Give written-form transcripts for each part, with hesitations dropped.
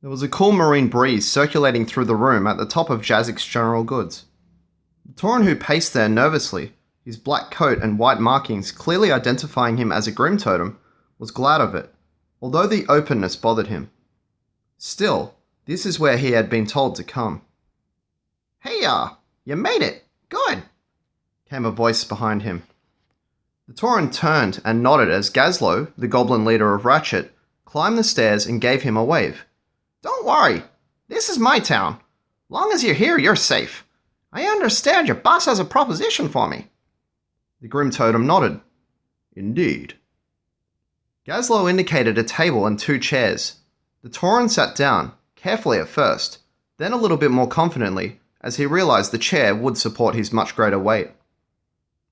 There was a cool marine breeze circulating through the room at the top of Jazzik's General Goods. The Tauren who paced there nervously, his black coat and white markings clearly identifying him as a Grim Totem, was glad of it, although the openness bothered him. Still, this is where he had been told to come. "Hey, you made it! Good!" came a voice behind him. The Tauren turned and nodded as Gazlo, the goblin leader of Ratchet, climbed the stairs and gave him a wave. "Don't worry, this is my town. Long as you're here, you're safe. I understand your boss has a proposition for me." The Grim Totem nodded. "Indeed." Gazlo indicated a table and 2 chairs. The Tauren sat down, carefully at first, then a little bit more confidently, as he realized the chair would support his much greater weight.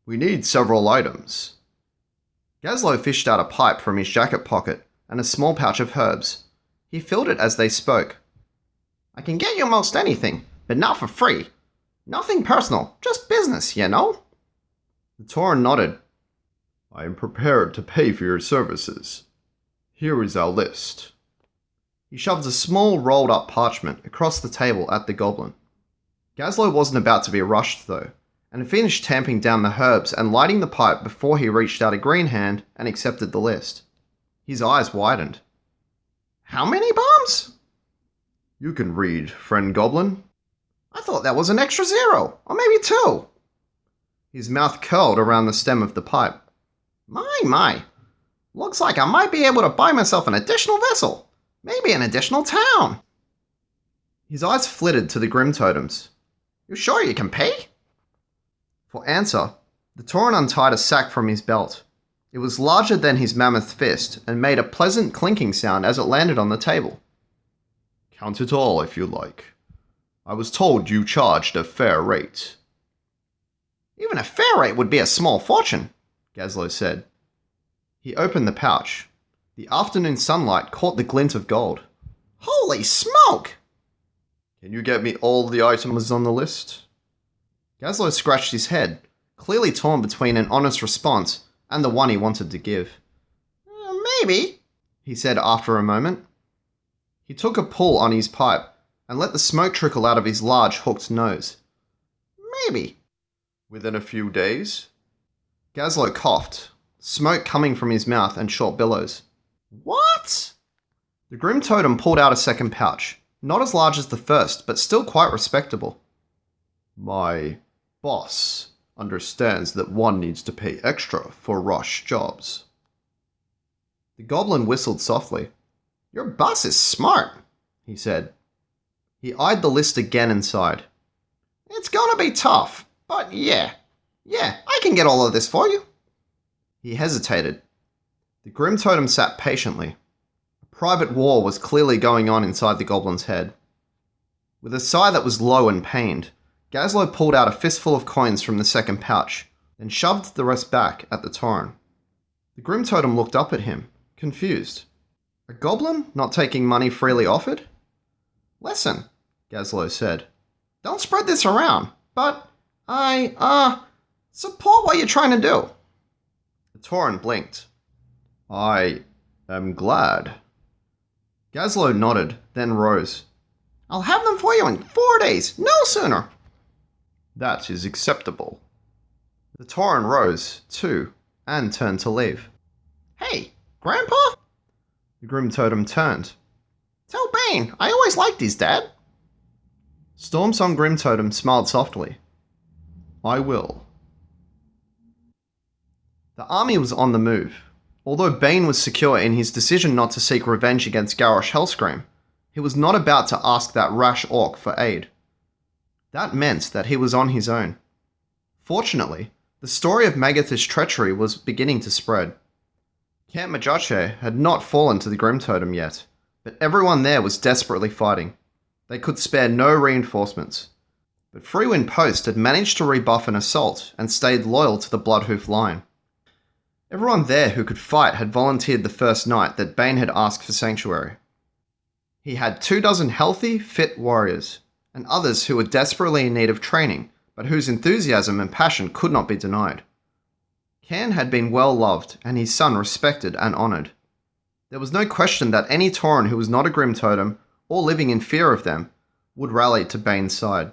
"We need several items." Gazlo fished out a pipe from his jacket pocket and a small pouch of herbs. He filled it as they spoke. "I can get you most anything, but not for free. Nothing personal, just business, you know?" The Tauren nodded. "I am prepared to pay for your services. Here is our list." He shoved a small rolled-up parchment across the table at the goblin. Gazlo wasn't about to be rushed, though, and finished tamping down the herbs and lighting the pipe before he reached out a green hand and accepted the list. His eyes widened. "How many bombs?" "You can read, friend goblin." "I thought that was an extra 0, or maybe 2. His mouth curled around the stem of the pipe. My. Looks like I might be able to buy myself an additional vessel. Maybe an additional town." His eyes flitted to the Grim Totems. "You sure you can pay?" For answer, the Tauren untied a sack from his belt. It was larger than his mammoth fist and made a pleasant clinking sound as it landed on the table. "Count it all if you like. I was told you charged a fair rate." "Even a fair rate would be a small fortune," Gazlo said. He opened the pouch. The afternoon sunlight caught the glint of gold. "Holy smoke!" "Can you get me all the items on the list?" Gazlo scratched his head, clearly torn between an honest response and the one he wanted to give. Maybe," he said after a moment. He took a pull on his pipe and let the smoke trickle out of his large hooked nose. "Maybe." "Within a few days?" Gazlo coughed, smoke coming from his mouth and short billows. "What?" The Grim Totem pulled out a second pouch, not as large as the first, but still quite respectable. "My boss understands that one needs to pay extra for rush jobs." The goblin whistled softly. "Your boss is smart," he said. He eyed the list again and sighed. "It's gonna be tough, but yeah, I can get all of this for you." He hesitated. The Grim Totem sat patiently. A private war was clearly going on inside the goblin's head. With a sigh that was low and pained, Gazlo pulled out a fistful of coins from the second pouch, then shoved the rest back at the Tauren. The Grim Totem looked up at him, confused. A goblin not taking money freely offered? "Listen," Gazlo said. "Don't spread this around, but I support what you're trying to do." The Tauren blinked. "I am glad." Gazlo nodded, then rose. "I'll have them for you in 4 days, no sooner." "That is acceptable." The Tauren rose, too, and turned to leave. "Hey, Grandpa?" The Grim Totem turned. "Tell Bane, I always liked his dad." Stormsong Grim Totem smiled softly. "I will." The army was on the move. Although Bane was secure in his decision not to seek revenge against Garrosh Hellscream, he was not about to ask that rash orc for aid. That meant that he was on his own. Fortunately, the story of Magath's treachery was beginning to spread. Camp Majache had not fallen to the Grim Totem yet, but everyone there was desperately fighting. They could spare no reinforcements. But Freewind Post had managed to rebuff an assault and stayed loyal to the Bloodhoof line. Everyone there who could fight had volunteered the first night that Bane had asked for sanctuary. He had 24 healthy, fit warriors, and others who were desperately in need of training, but whose enthusiasm and passion could not be denied. Cairn had been well loved, and his son respected and honoured. There was no question that any Tauren who was not a Grim Totem, or living in fear of them, would rally to Bane's side.